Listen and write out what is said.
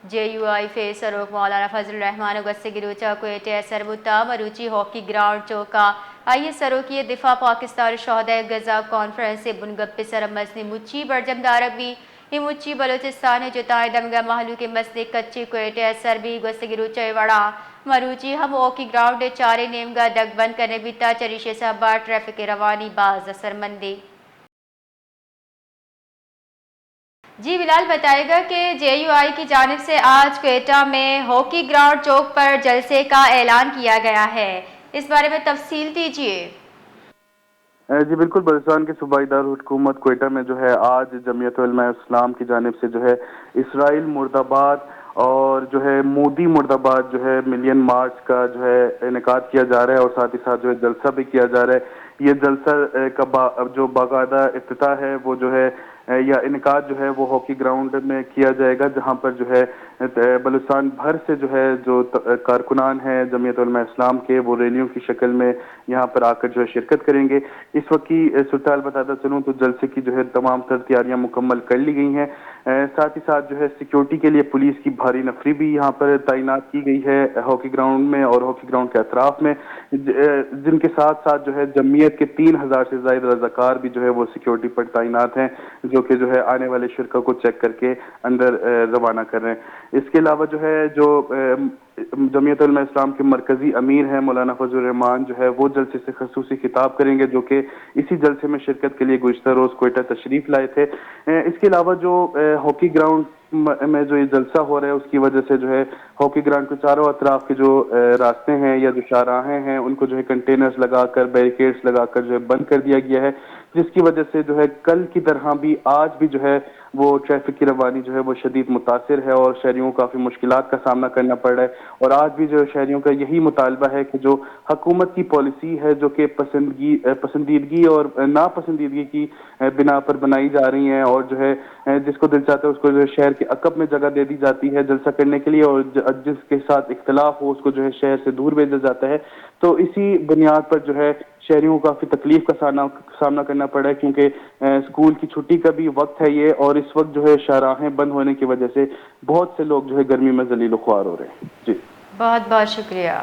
JUI face سروق مولانا فضل الرحمان گست گروچا Quetta سربتا مروچی hockey ground چوکا آئیے سروکی دفاع پاکستان شہداء غزہ کانفرنس سے بنگپ سر مسنی مچی برجم داربی مچی بلوچستان جتائے دمگا محلو کے مسئلے کچے کوئٹہ سربی گست گروچا وڑا مروچی ہم ہاکی گراؤنڈ چارے نیمگا دگ بند کرنے بیتا چریشے صاحبہ ٹریفک روانی باز اثر مندی جی بلال بتائے گا کہ JUI کی جانب سے آج کوئٹہ میں ہاکی گراؤنڈ چوک پر جلسے کا اعلان کیا گیا ہے، اس بارے میں تفصیل دیجیے۔ جی بالکل، بلوچستان کے صوبائی دارالحکومت کوئٹہ میں جو ہے آج جمعیت علماء اسلام کی جانب سے جو ہے اسرائیل مرد آباد اور جو ہے مودی مرد آباد جو ہے ملین مارچ کا جو ہے انعقاد کیا جا رہا ہے، اور ساتھ ہی ساتھ جو ہے جلسہ بھی کیا جا رہا ہے۔ یہ جلسہ کا جو باقاعدہ افتتاح ہے وہ جو ہے یا انعقاد جو ہے وہ ہاکی گراؤنڈ میں کیا جائے گا، جہاں پر جو ہے بلوچستان بھر سے جو ہے جو کارکنان ہیں جمعیت علماء اسلام کے وہ ریلیوں کی شکل میں یہاں پر آ کر جو ہے شرکت کریں گے۔ اس وقت کی صورتحال بتاتا چلوں تو جلسے کی جو ہے تمام تر تیاریاں مکمل کر لی گئی ہیں، ساتھ ہی ساتھ جو ہے سیکیورٹی کے لیے پولیس کی بھاری نفری بھی یہاں پر تعینات کی گئی ہے ہاکی گراؤنڈ میں اور ہاکی گراؤنڈ کے اطراف میں، جن کے ساتھ ساتھ جو ہے جمعیت کے 3000 سے زائد رضاکار بھی جو ہے وہ سیکیورٹی پر تعینات ہیں، جو کہ جو ہے آنے والے شرکا کو چیک کر کے اندر روانہ کر رہے ہیں۔ اس کے علاوہ جو ہے جو جمعیت علماء اسلام کے مرکزی امیر ہیں مولانا فضل الرحمان جو ہے وہ جلسے سے خصوصی خطاب کریں گے، جو کہ اسی جلسے میں شرکت کے لیے گزشتہ روز کوئٹہ تشریف لائے تھے۔ اس کے علاوہ جو ہاکی گراؤنڈ میں جو یہ جلسہ ہو رہا ہے اس کی وجہ سے جو ہے ہاکی گراؤنڈ کے چاروں اطراف کے جو راستے ہیں یا جو شاہراہیں ہیں ان کو جو ہے کنٹینرز لگا کر بیریکیڈز لگا کر جو ہے بند کر دیا گیا ہے، جس کی وجہ سے جو ہے کل کی طرح بھی آج بھی جو ہے وہ ٹریفک کی روانی جو ہے وہ شدید متاثر ہے اور شہریوں کو کافی مشکلات کا سامنا کرنا پڑ رہا ہے، اور آج بھی جو شہریوں کا یہی مطالبہ ہے کہ جو حکومت کی پالیسی ہے جو کہ پسندیدگی اور ناپسندیدگی کی بنا پر بنائی جا رہی ہیں، اور جو ہے جس کو دل چاہتا ہے اس کو جو ہے شہر کے عقب میں جگہ دے دی جاتی ہے جلسہ کرنے کے لیے، اور جس کے ساتھ اختلاف ہو اس کو جو ہے شہر سے دور بھیجا جاتا ہے۔ تو اسی بنیاد پر جو ہے شہریوں کو کافی تکلیف کا سامنا کرنا پڑا ہے، کیونکہ اسکول کی چھٹی کا بھی وقت ہے یہ، اور اس وقت جو ہے شاہراہیں بند ہونے کی وجہ سے بہت سے لوگ جو ہے گرمی میں ذلیل و خوار ہو رہے ہیں۔ جی بہت بہت شکریہ۔